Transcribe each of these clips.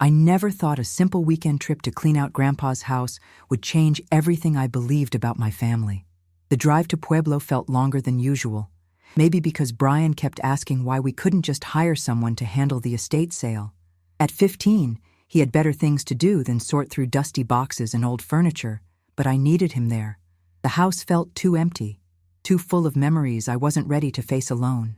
I never thought a simple weekend trip to clean out Grandpa's house would change everything I believed about my family. The drive to Pueblo felt longer than usual, maybe because Brian kept asking why we couldn't just hire someone to handle the estate sale. At 15, he had better things to do than sort through dusty boxes and old furniture, but I needed him there. The house felt too empty, too full of memories I wasn't ready to face alone.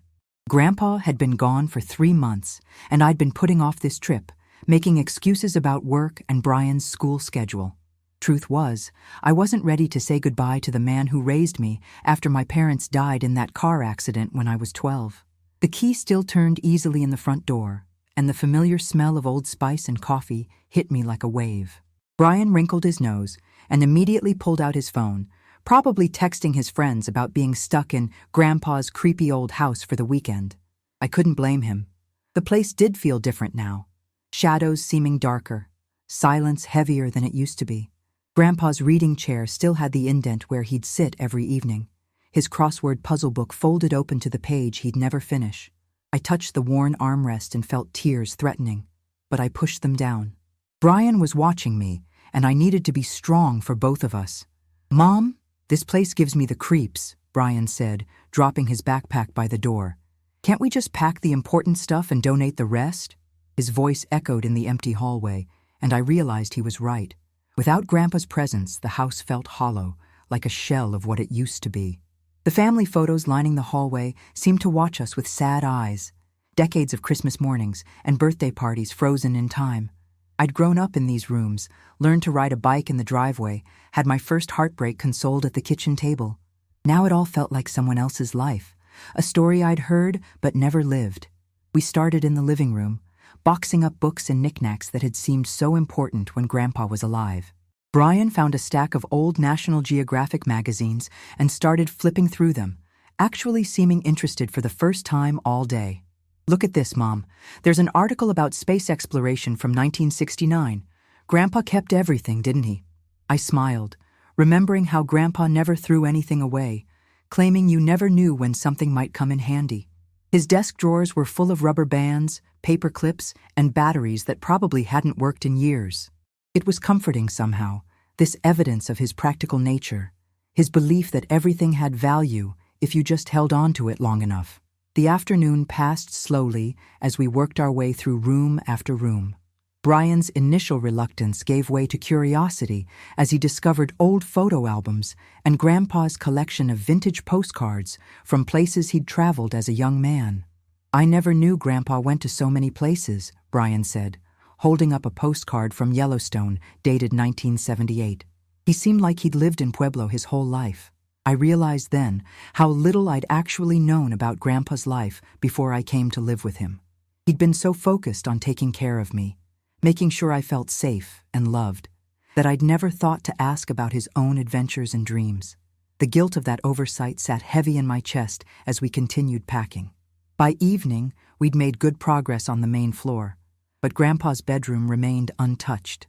Grandpa had been gone for 3 months, and I'd been putting off this trip, making excuses about work and Brian's school schedule. Truth was, I wasn't ready to say goodbye to the man who raised me after my parents died in that car accident when I was 12. The key still turned easily in the front door, and the familiar smell of Old Spice and coffee hit me like a wave. Brian wrinkled his nose and immediately pulled out his phone, probably texting his friends about being stuck in Grandpa's creepy old house for the weekend. I couldn't blame him. The place did feel different now. Shadows seeming darker, silence heavier than it used to be. Grandpa's reading chair still had the indent where he'd sit every evening, his crossword puzzle book folded open to the page he'd never finish. I touched the worn armrest and felt tears threatening, but I pushed them down. Brian was watching me, and I needed to be strong for both of us. "Mom, this place gives me the creeps," Brian said, dropping his backpack by the door. "Can't we just pack the important stuff and donate the rest?" His voice echoed in the empty hallway, and I realized he was right. Without Grandpa's presence, the house felt hollow, like a shell of what it used to be. The family photos lining the hallway seemed to watch us with sad eyes. Decades of Christmas mornings and birthday parties frozen in time. I'd grown up in these rooms, learned to ride a bike in the driveway, had my first heartbreak consoled at the kitchen table. Now it all felt like someone else's life, a story I'd heard but never lived. We started in the living room, boxing up books and knickknacks that had seemed so important when Grandpa was alive. Brian found a stack of old National Geographic magazines and started flipping through them, actually seeming interested for the first time all day. "Look at this, Mom. There's an article about space exploration from 1969. Grandpa kept everything, didn't he?" I smiled, remembering how Grandpa never threw anything away, claiming you never knew when something might come in handy. His desk drawers were full of rubber bands, paper clips, and batteries that probably hadn't worked in years. It was comforting somehow, this evidence of his practical nature, his belief that everything had value if you just held on to it long enough. The afternoon passed slowly as we worked our way through room after room. Brian's initial reluctance gave way to curiosity as he discovered old photo albums and Grandpa's collection of vintage postcards from places he'd traveled as a young man. "I never knew Grandpa went to so many places," Brian said, holding up a postcard from Yellowstone dated 1978. He seemed like he'd lived in Pueblo his whole life. I realized then how little I'd actually known about Grandpa's life before I came to live with him. He'd been so focused on taking care of me, making sure I felt safe and loved, that I'd never thought to ask about his own adventures and dreams. The guilt of that oversight sat heavy in my chest as we continued packing. By evening, we'd made good progress on the main floor, but Grandpa's bedroom remained untouched.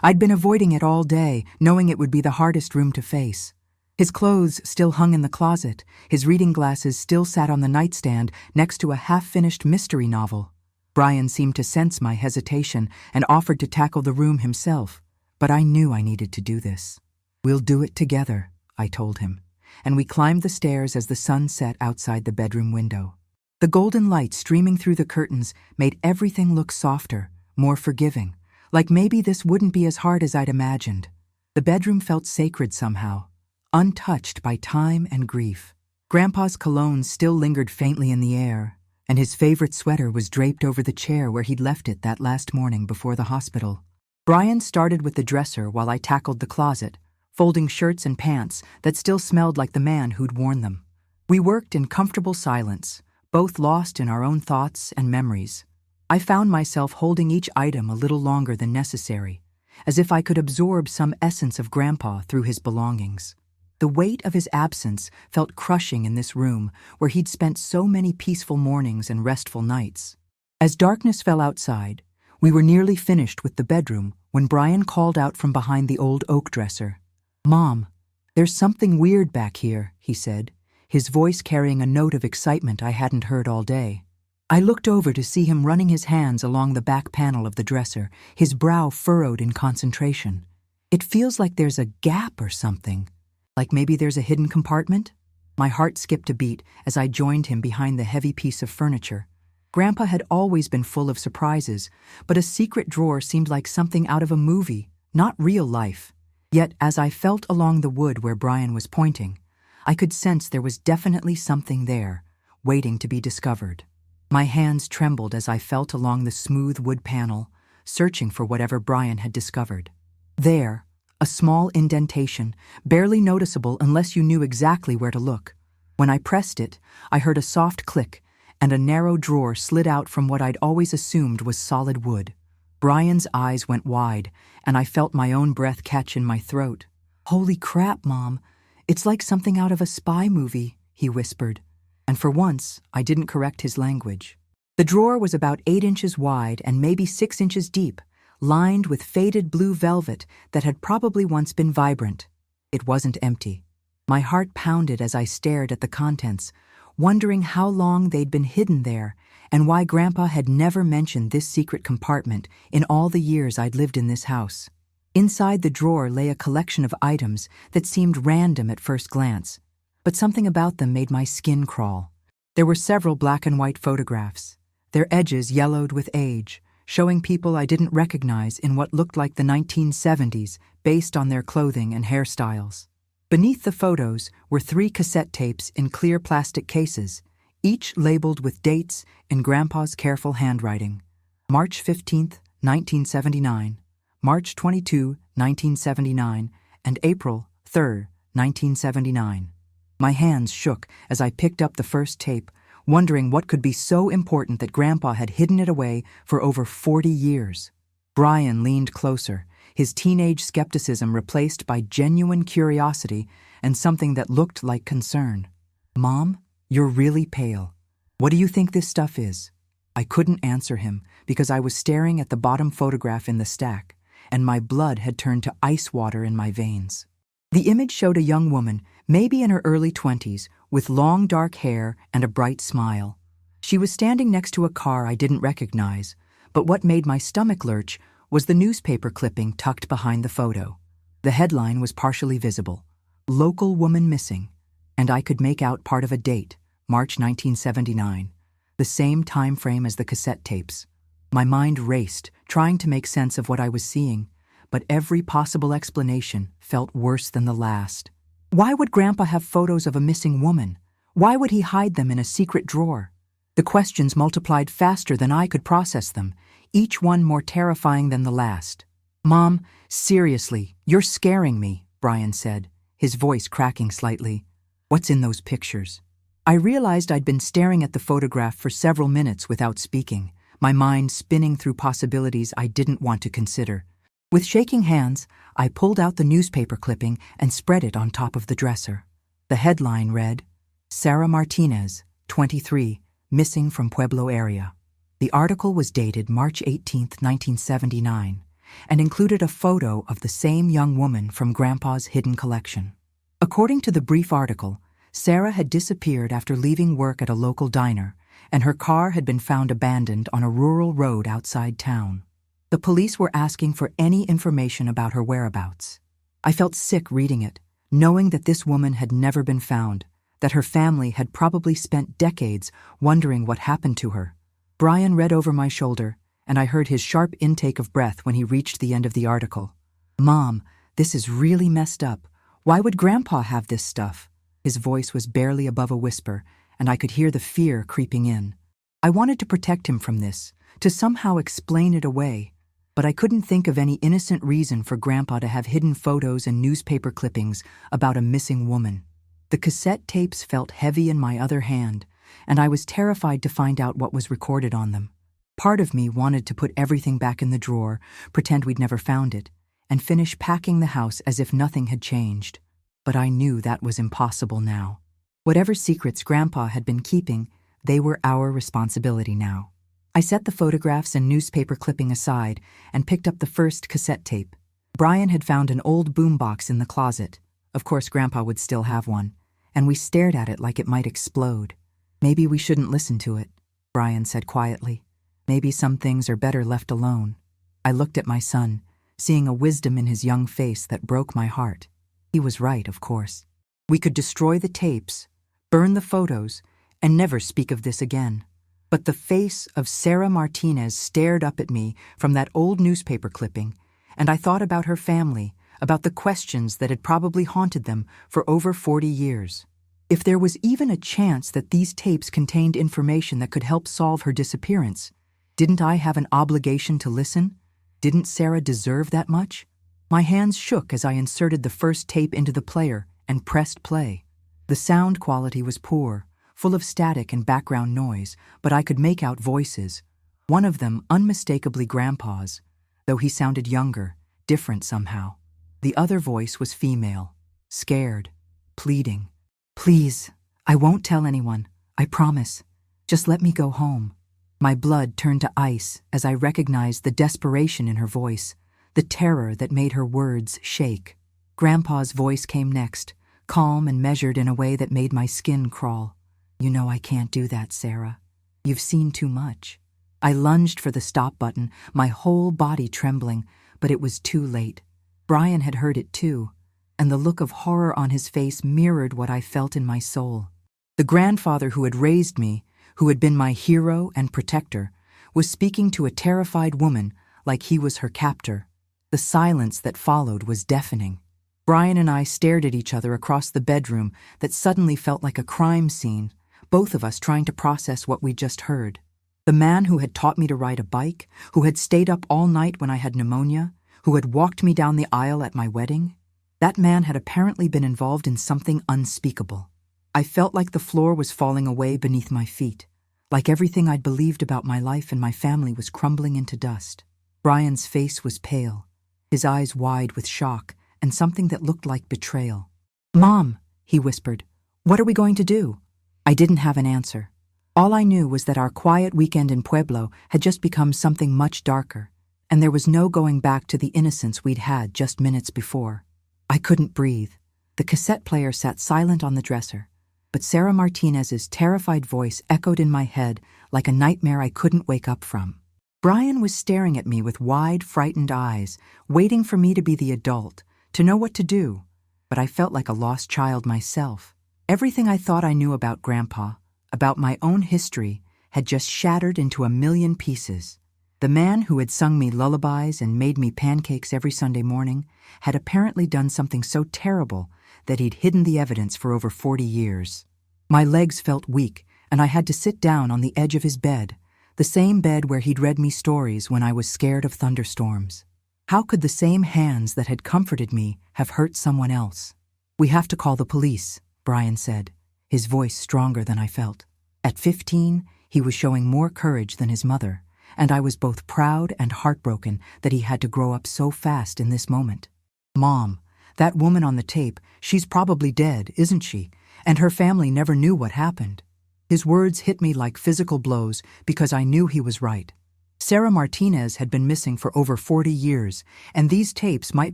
I'd been avoiding it all day, knowing it would be the hardest room to face. His clothes still hung in the closet, his reading glasses still sat on the nightstand next to a half-finished mystery novel. Brian seemed to sense my hesitation and offered to tackle the room himself, but I knew I needed to do this. "We'll do it together," I told him, and we climbed the stairs as the sun set outside the bedroom window. The golden light streaming through the curtains made everything look softer, more forgiving, like maybe this wouldn't be as hard as I'd imagined. The bedroom felt sacred somehow, untouched by time and grief. Grandpa's cologne still lingered faintly in the air, and his favorite sweater was draped over the chair where he'd left it that last morning before the hospital. Brian started with the dresser while I tackled the closet, folding shirts and pants that still smelled like the man who'd worn them. We worked in comfortable silence, both lost in our own thoughts and memories. I found myself holding each item a little longer than necessary, as if I could absorb some essence of Grandpa through his belongings. The weight of his absence felt crushing in this room where he'd spent so many peaceful mornings and restful nights. As darkness fell outside, we were nearly finished with the bedroom when Brian called out from behind the old oak dresser. "Mom, there's something weird back here," he said, his voice carrying a note of excitement I hadn't heard all day. I looked over to see him running his hands along the back panel of the dresser, his brow furrowed in concentration. It feels like there's a gap or something. Like maybe there's a hidden compartment? My heart skipped a beat as I joined him behind the heavy piece of furniture. Grandpa had always been full of surprises, but a secret drawer seemed like something out of a movie, not real life. Yet, as I felt along the wood where Brian was pointing, I could sense there was definitely something there, waiting to be discovered. My hands trembled as I felt along the smooth wood panel, searching for whatever Brian had discovered. There, a small indentation, barely noticeable unless you knew exactly where to look. When I pressed it, I heard a soft click, and a narrow drawer slid out from what I'd always assumed was solid wood. Brian's eyes went wide, and I felt my own breath catch in my throat. "Holy crap, Mom. It's like something out of a spy movie," he whispered. And for once, I didn't correct his language. The drawer was about 8 inches wide and maybe 6 inches deep, lined with faded blue velvet that had probably once been vibrant. It wasn't empty. My heart pounded as I stared at the contents, wondering how long they'd been hidden there and why Grandpa had never mentioned this secret compartment in all the years I'd lived in this house. Inside the drawer lay a collection of items that seemed random at first glance, but something about them made my skin crawl. There were several black and white photographs, their edges yellowed with age, showing people I didn't recognize in what looked like the 1970s based on their clothing and hairstyles. Beneath the photos were 3 cassette tapes in clear plastic cases, each labeled with dates in Grandpa's careful handwriting. March 15, 1979, March 22, 1979, and April 3, 1979. My hands shook as I picked up the first tape, wondering what could be so important that Grandpa had hidden it away for over 40 years. Brian leaned closer, his teenage skepticism replaced by genuine curiosity and something that looked like concern. "Mom, you're really pale. What do you think this stuff is?" I couldn't answer him because I was staring at the bottom photograph in the stack, and my blood had turned to ice water in my veins. The image showed a young woman, maybe in her early 20s, with long dark hair and a bright smile. She was standing next to a car I didn't recognize, but what made my stomach lurch was the newspaper clipping tucked behind the photo. The headline was partially visible, "Local Woman Missing," and I could make out part of a date, March 1979, the same time frame as the cassette tapes. My mind raced, trying to make sense of what I was seeing, but every possible explanation felt worse than the last. Why would Grandpa have photos of a missing woman? Why would he hide them in a secret drawer? The questions multiplied faster than I could process them, each one more terrifying than the last. "Mom, seriously, you're scaring me," Brian said, his voice cracking slightly. "What's in those pictures?" I realized I'd been staring at the photograph for several minutes without speaking, my mind spinning through possibilities I didn't want to consider. With shaking hands, I pulled out the newspaper clipping and spread it on top of the dresser. The headline read, "Sarah Martinez, 23, missing from Pueblo area." The article was dated March 18, 1979, and included a photo of the same young woman from Grandpa's hidden collection. According to the brief article, Sarah had disappeared after leaving work at a local diner, and her car had been found abandoned on a rural road outside town. The police were asking for any information about her whereabouts. I felt sick reading it, knowing that this woman had never been found, that her family had probably spent decades wondering what happened to her. Brian read over my shoulder, and I heard his sharp intake of breath when he reached the end of the article. "Mom, this is really messed up. Why would Grandpa have this stuff?" His voice was barely above a whisper, and I could hear the fear creeping in. I wanted to protect him from this, to somehow explain it away, but I couldn't think of any innocent reason for Grandpa to have hidden photos and newspaper clippings about a missing woman. The cassette tapes felt heavy in my other hand, and I was terrified to find out what was recorded on them. Part of me wanted to put everything back in the drawer, pretend we'd never found it, and finish packing the house as if nothing had changed. But I knew that was impossible now. Whatever secrets Grandpa had been keeping, they were our responsibility now. I set the photographs and newspaper clipping aside and picked up the first cassette tape. Brian had found an old boombox in the closet. Of course, Grandpa would still have one, and we stared at it like it might explode. Maybe we shouldn't listen to it. Brian said quietly. Maybe some things are better left alone. I looked at my son, seeing a wisdom in his young face that broke my heart. He was right, of course. We could destroy the tapes, burn the photos, and never speak of this again. But the face of Sarah Martinez stared up at me from that old newspaper clipping, and I thought about her family, about the questions that had probably haunted them for over 40 years. If there was even a chance that these tapes contained information that could help solve her disappearance, didn't I have an obligation to listen? Didn't Sarah deserve that much? My hands shook as I inserted the first tape into the player and pressed play. The sound quality was poor, full of static and background noise, but I could make out voices. One of them unmistakably Grandpa's, though he sounded younger, different somehow. The other voice was female, scared, pleading. "Please, I won't tell anyone, I promise. Just let me go home." My blood turned to ice as I recognized the desperation in her voice, the terror that made her words shake. Grandpa's voice came next, calm and measured in a way that made my skin crawl. "You know I can't do that, Sarah. You've seen too much." I lunged for the stop button, my whole body trembling, but it was too late. Brian had heard it too, and the look of horror on his face mirrored what I felt in my soul. The grandfather who had raised me, who had been my hero and protector, was speaking to a terrified woman like he was her captor. The silence that followed was deafening. Brian and I stared at each other across the bedroom that suddenly felt like a crime scene, both of us trying to process what we'd just heard. The man who had taught me to ride a bike, who had stayed up all night when I had pneumonia, who had walked me down the aisle at my wedding, that man had apparently been involved in something unspeakable. I felt like the floor was falling away beneath my feet, like everything I'd believed about my life and my family was crumbling into dust. Brian's face was pale, his eyes wide with shock and something that looked like betrayal. "Mom," he whispered, "what are we going to do?" I didn't have an answer. All I knew was that our quiet weekend in Pueblo had just become something much darker, and there was no going back to the innocence we'd had just minutes before. I couldn't breathe. The cassette player sat silent on the dresser, but Sarah Martinez's terrified voice echoed in my head like a nightmare I couldn't wake up from. Brian was staring at me with wide, frightened eyes, waiting for me to be the adult, to know what to do, but I felt like a lost child myself. Everything I thought I knew about Grandpa, about my own history, had just shattered into a million pieces. The man who had sung me lullabies and made me pancakes every Sunday morning had apparently done something so terrible that he'd hidden the evidence for over 40 years. My legs felt weak, and I had to sit down on the edge of his bed, the same bed where he'd read me stories when I was scared of thunderstorms. How could the same hands that had comforted me have hurt someone else? "We have to call the police," Brian said, his voice stronger than I felt. At 15, he was showing more courage than his mother, and I was both proud and heartbroken that he had to grow up so fast in this moment. "Mom, that woman on the tape, she's probably dead, isn't she? And her family never knew what happened." His words hit me like physical blows because I knew he was right. Sarah Martinez had been missing for over 40 years, and these tapes might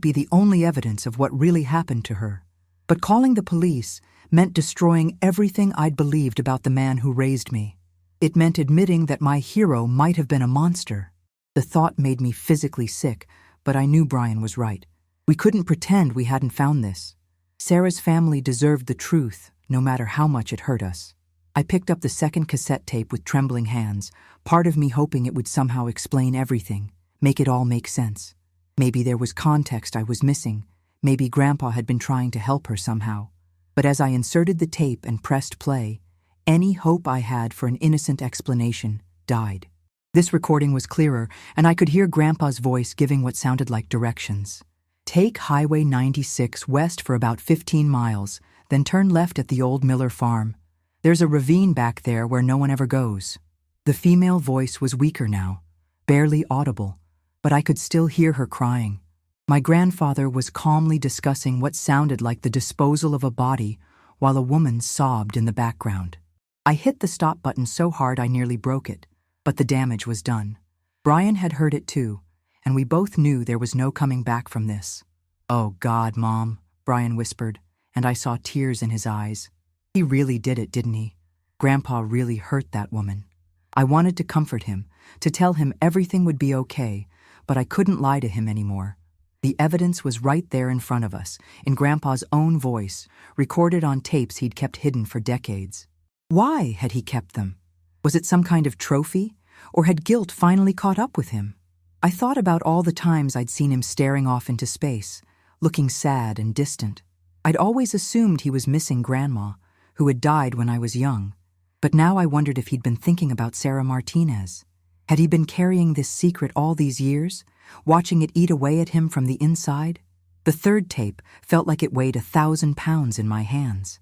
be the only evidence of what really happened to her. But calling the police meant destroying everything I'd believed about the man who raised me. It meant admitting that my hero might have been a monster. The thought made me physically sick, but I knew Brian was right. We couldn't pretend we hadn't found this. Sarah's family deserved the truth, no matter how much it hurt us. I picked up the second cassette tape with trembling hands, part of me hoping it would somehow explain everything, make it all make sense. Maybe there was context I was missing. Maybe Grandpa had been trying to help her somehow. But as I inserted the tape and pressed play, any hope I had for an innocent explanation died. This recording was clearer, and I could hear Grandpa's voice giving what sounded like directions. "Take Highway 96 west for about 15 miles, then turn left at the old Miller farm. There's a ravine back there where no one ever goes." The female voice was weaker now, barely audible, but I could still hear her crying. My grandfather was calmly discussing what sounded like the disposal of a body while a woman sobbed in the background. I hit the stop button so hard I nearly broke it, but the damage was done. Brian had heard it too, and we both knew there was no coming back from this. "Oh God, Mom," Brian whispered, and I saw tears in his eyes. He really did it, didn't he? Grandpa really hurt that woman. I wanted to comfort him, to tell him everything would be okay, but I couldn't lie to him anymore. The evidence was right there in front of us, in Grandpa's own voice, recorded on tapes he'd kept hidden for decades. Why had he kept them? Was it some kind of trophy, or had guilt finally caught up with him? I thought about all the times I'd seen him staring off into space, looking sad and distant. I'd always assumed he was missing Grandma, who had died when I was young. But now I wondered if he'd been thinking about Sarah Martinez. Had he been carrying this secret all these years, watching it eat away at him from the inside? The third tape felt like it weighed 1,000 pounds in my hands.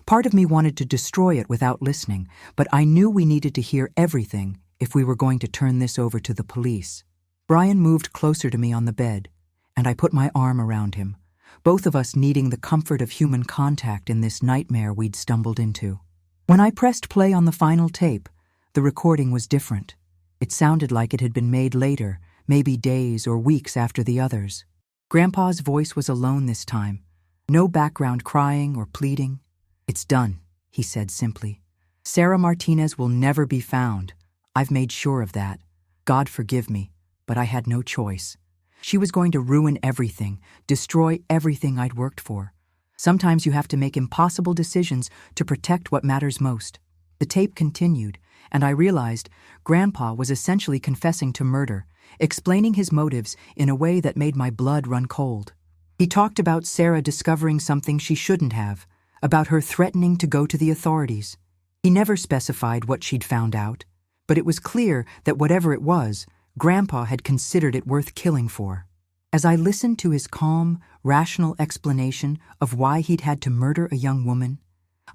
Part of me wanted to destroy it without listening, but I knew we needed to hear everything if we were going to turn this over to the police. Brian moved closer to me on the bed, and I put my arm around him, both of us needing the comfort of human contact in this nightmare we'd stumbled into. When I pressed play on the final tape, the recording was different. It sounded like it had been made later, maybe days or weeks after the others. Grandpa's voice was alone this time. No background crying or pleading. "It's done," he said simply. "Sarah Martinez will never be found. I've made sure of that. God forgive me, but I had no choice. She was going to ruin everything, destroy everything I'd worked for. Sometimes you have to make impossible decisions to protect what matters most." The tape continued, and I realized Grandpa was essentially confessing to murder, explaining his motives in a way that made my blood run cold. He talked about Sarah discovering something she shouldn't have, about her threatening to go to the authorities. He never specified what she'd found out, but it was clear that whatever it was, Grandpa had considered it worth killing for. As I listened to his calm, rational explanation of why he'd had to murder a young woman,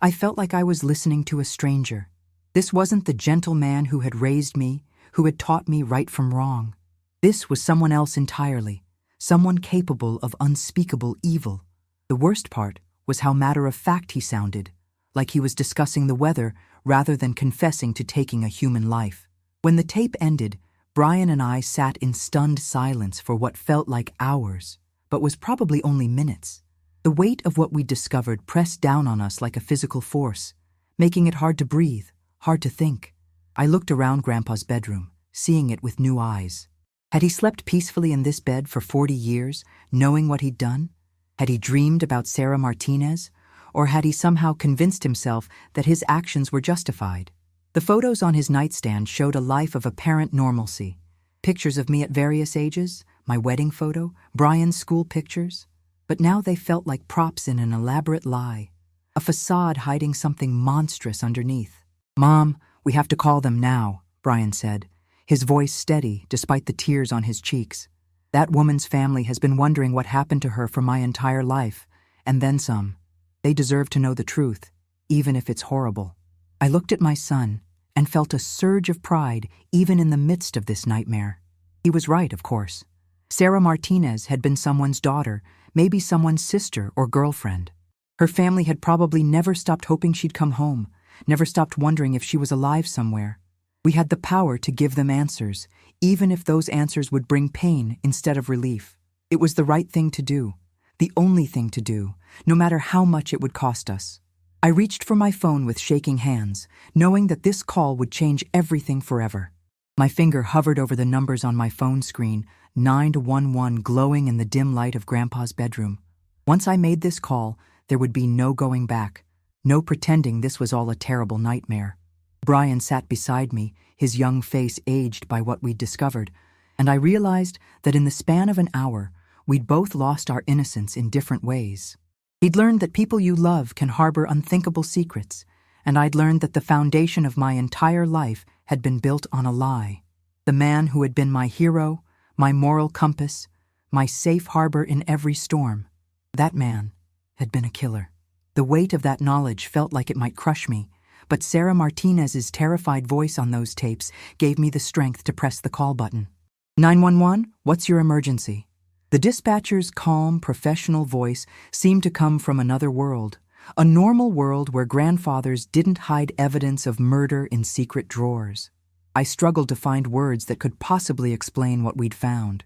I felt like I was listening to a stranger. This wasn't the gentle man who had raised me, who had taught me right from wrong. This was someone else entirely, someone capable of unspeakable evil. The worst part was how matter-of-fact he sounded, like he was discussing the weather rather than confessing to taking a human life. When the tape ended, Brian and I sat in stunned silence for what felt like hours, but was probably only minutes. The weight of what we'd discovered pressed down on us like a physical force, making it hard to breathe, hard to think. I looked around Grandpa's bedroom, seeing it with new eyes. Had he slept peacefully in this bed for 40 years, knowing what he'd done? Had he dreamed about Sarah Martinez? Or had he somehow convinced himself that his actions were justified? The photos on his nightstand showed a life of apparent normalcy. Pictures of me at various ages, my wedding photo, Brian's school pictures. But now they felt like props in an elaborate lie, a facade hiding something monstrous underneath. "Mom, we have to call them now," Brian said, his voice steady despite the tears on his cheeks. "That woman's family has been wondering what happened to her for my entire life, and then some. They deserve to know the truth, even if it's horrible." I looked at my son and felt a surge of pride even in the midst of this nightmare. He was right, of course. Sarah Martinez had been someone's daughter, maybe someone's sister or girlfriend. Her family had probably never stopped hoping she'd come home, never stopped wondering if she was alive somewhere. We had the power to give them answers, even if those answers would bring pain instead of relief. It was the right thing to do, the only thing to do, no matter how much it would cost us. I reached for my phone with shaking hands, knowing that this call would change everything forever. My finger hovered over the numbers on my phone screen, 911 glowing in the dim light of Grandpa's bedroom. Once I made this call, there would be no going back, no pretending this was all a terrible nightmare. Brian sat beside me, his young face aged by what we'd discovered, and I realized that in the span of an hour, we'd both lost our innocence in different ways. He'd learned that people you love can harbor unthinkable secrets, and I'd learned that the foundation of my entire life had been built on a lie. The man who had been my hero, my moral compass, my safe harbor in every storm, that man had been a killer. The weight of that knowledge felt like it might crush me, but Sarah Martinez's terrified voice on those tapes gave me the strength to press the call button. 911, what's your emergency? The dispatcher's calm, professional voice seemed to come from another world, a normal world where grandfathers didn't hide evidence of murder in secret drawers. I struggled to find words that could possibly explain what we'd found.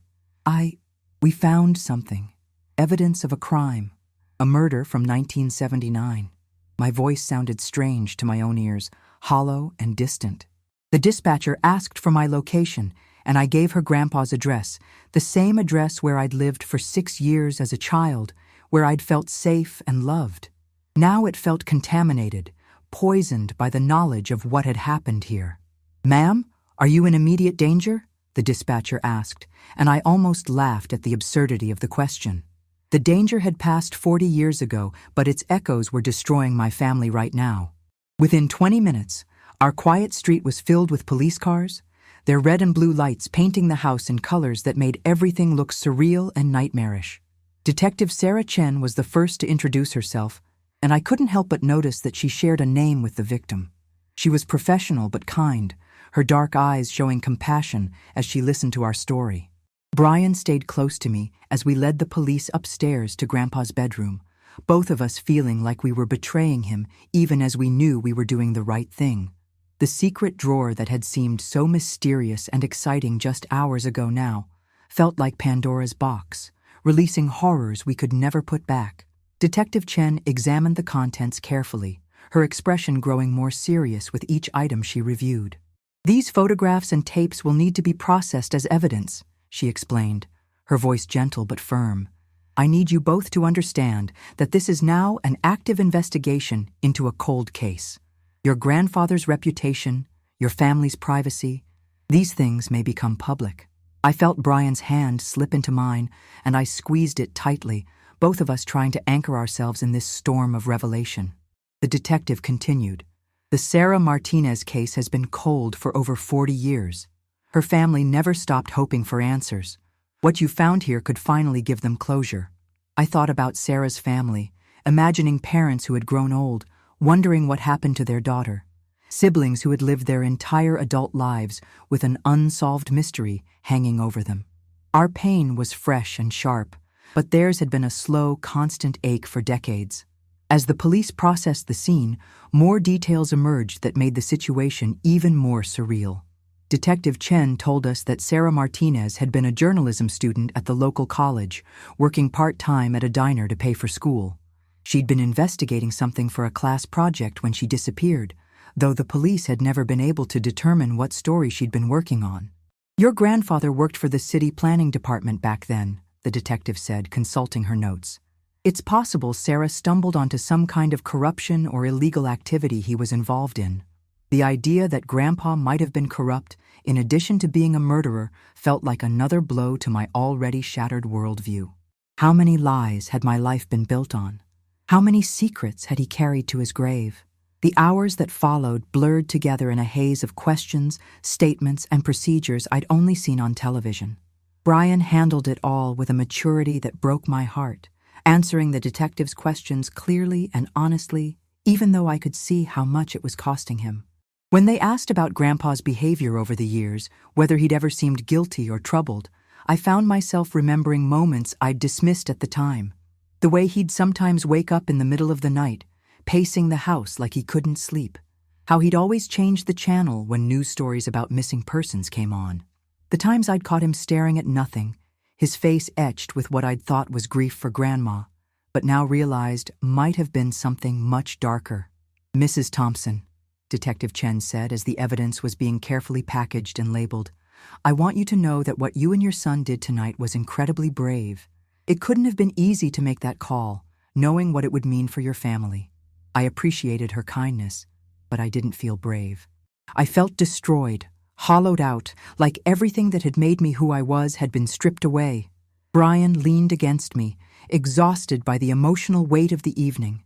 We found something. Evidence of a crime. A murder from 1979. My voice sounded strange to my own ears, hollow and distant. The dispatcher asked for my location, and I gave her Grandpa's address, the same address where I'd lived for 6 years as a child, where I'd felt safe and loved. Now it felt contaminated, poisoned by the knowledge of what had happened here. "Ma'am, are you in immediate danger?" the dispatcher asked, and I almost laughed at the absurdity of the question. The danger had passed 40 years ago, but its echoes were destroying my family right now. Within 20 minutes, our quiet street was filled with police cars, their red and blue lights painting the house in colors that made everything look surreal and nightmarish. Detective Sarah Chen was the first to introduce herself, and I couldn't help but notice that she shared a name with the victim. She was professional but kind, her dark eyes showing compassion as she listened to our story. Brian stayed close to me as we led the police upstairs to Grandpa's bedroom, both of us feeling like we were betraying him even as we knew we were doing the right thing. The secret drawer that had seemed so mysterious and exciting just hours ago now felt like Pandora's box, releasing horrors we could never put back. Detective Chen examined the contents carefully, her expression growing more serious with each item she reviewed. "These photographs and tapes will need to be processed as evidence," she explained, her voice gentle but firm. "I need you both to understand that this is now an active investigation into a cold case. Your grandfather's reputation, your family's privacy, these things may become public." I felt Brian's hand slip into mine, and I squeezed it tightly, both of us trying to anchor ourselves in this storm of revelation. The detective continued. "The Sarah Martinez case has been cold for over 40 years. Her family never stopped hoping for answers. What you found here could finally give them closure." I thought about Sarah's family, imagining parents who had grown old, wondering what happened to their daughter. Siblings who had lived their entire adult lives with an unsolved mystery hanging over them. Our pain was fresh and sharp, but theirs had been a slow, constant ache for decades. As the police processed the scene, more details emerged that made the situation even more surreal. Detective Chen told us that Sarah Martinez had been a journalism student at the local college, working part-time at a diner to pay for school. She'd been investigating something for a class project when she disappeared, though the police had never been able to determine what story she'd been working on. "Your grandfather worked for the city planning department back then," the detective said, consulting her notes. "It's possible Sarah stumbled onto some kind of corruption or illegal activity he was involved in. The idea that Grandpa might have been corrupt, in addition to being a murderer, felt like another blow to my already shattered worldview. How many lies had my life been built on? How many secrets had he carried to his grave? The hours that followed blurred together in a haze of questions, statements, and procedures I'd only seen on television. Brian handled it all with a maturity that broke my heart, answering the detective's questions clearly and honestly, even though I could see how much it was costing him. When they asked about Grandpa's behavior over the years, whether he'd ever seemed guilty or troubled, I found myself remembering moments I'd dismissed at the time. The way he'd sometimes wake up in the middle of the night, pacing the house like he couldn't sleep. How he'd always change the channel when news stories about missing persons came on. The times I'd caught him staring at nothing, his face etched with what I'd thought was grief for Grandma, but now realized might have been something much darker. "Mrs. Thompson," Detective Chen said as the evidence was being carefully packaged and labeled, "I want you to know that what you and your son did tonight was incredibly brave. It couldn't have been easy to make that call, knowing what it would mean for your family. I appreciated her kindness, but I didn't feel brave. I felt destroyed, hollowed out, like everything that had made me who I was had been stripped away." Brian leaned against me, exhausted by the emotional weight of the evening,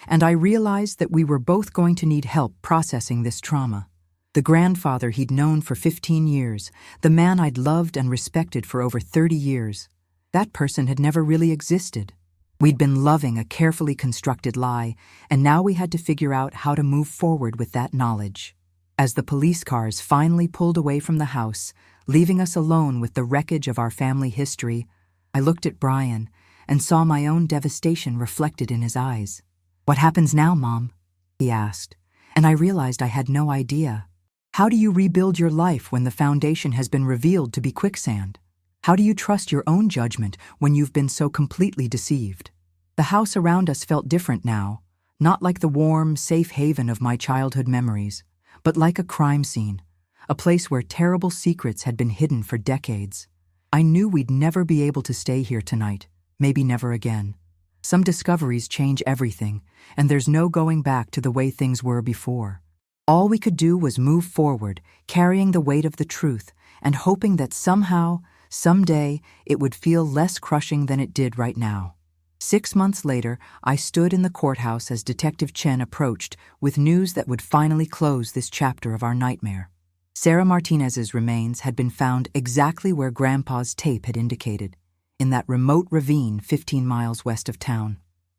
and I realized that we were both going to need help processing this trauma. The grandfather he'd known for 15 years, the man I'd loved and respected for over 30 years, that person had never really existed. We'd been loving a carefully constructed lie, and now we had to figure out how to move forward with that knowledge. As the police cars finally pulled away from the house, leaving us alone with the wreckage of our family history, I looked at Brian and saw my own devastation reflected in his eyes. "What happens now, Mom?" he asked, and I realized I had no idea. How do you rebuild your life when the foundation has been revealed to be quicksand? How do you trust your own judgment when you've been so completely deceived? The house around us felt different now, not like the warm, safe haven of my childhood memories, but like a crime scene, a place where terrible secrets had been hidden for decades. I knew we'd never be able to stay here tonight, maybe never again. Some discoveries change everything, and there's no going back to the way things were before. All we could do was move forward, carrying the weight of the truth, and hoping that somehow, someday, it would feel less crushing than it did right now. 6 months later, I stood in the courthouse as Detective Chen approached with news that would finally close this chapter of our nightmare. Sarah Martinez's remains had been found exactly where Grandpa's tape had indicated, in that remote ravine 15 miles west of town.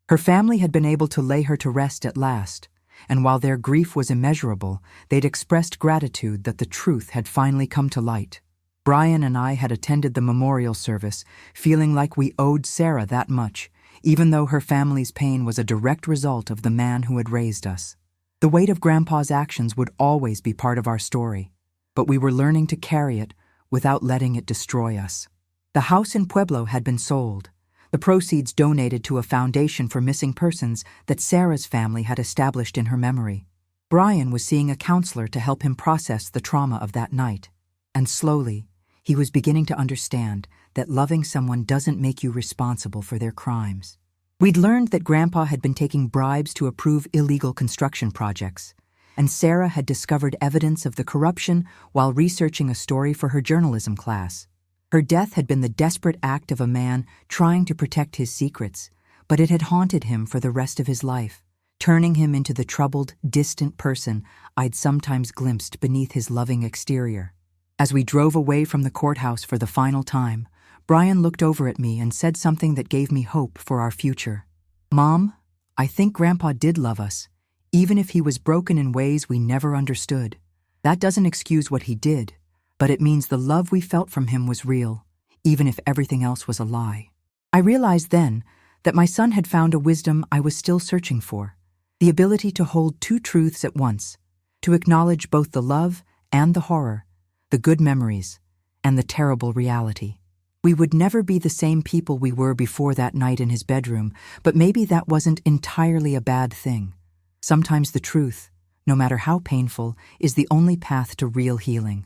Her family had been able to lay her to rest at last, and while their grief was immeasurable, they'd expressed gratitude that the truth had finally come to light. Brian and I had attended the memorial service, feeling like we owed Sarah that much, even though her family's pain was a direct result of the man who had raised us. The weight of Grandpa's actions would always be part of our story, but we were learning to carry it without letting it destroy us. The house in Pueblo had been sold, the proceeds donated to a foundation for missing persons that Sarah's family had established in her memory. Brian was seeing a counselor to help him process the trauma of that night, and slowly, he was beginning to understand that loving someone doesn't make you responsible for their crimes. We'd learned that Grandpa had been taking bribes to approve illegal construction projects, and Sarah had discovered evidence of the corruption while researching a story for her journalism class. Her death had been the desperate act of a man trying to protect his secrets, but it had haunted him for the rest of his life, turning him into the troubled, distant person I'd sometimes glimpsed beneath his loving exterior. As we drove away from the courthouse for the final time, Brian looked over at me and said something that gave me hope for our future. "Mom, I think Grandpa did love us, even if he was broken in ways we never understood. That doesn't excuse what he did, but it means the love we felt from him was real, even if everything else was a lie." I realized then that my son had found a wisdom I was still searching for, the ability to hold two truths at once, to acknowledge both the love and the horror, the good memories, and the terrible reality. We would never be the same people we were before that night in his bedroom, but maybe that wasn't entirely a bad thing. Sometimes the truth, no matter how painful, is the only path to real healing.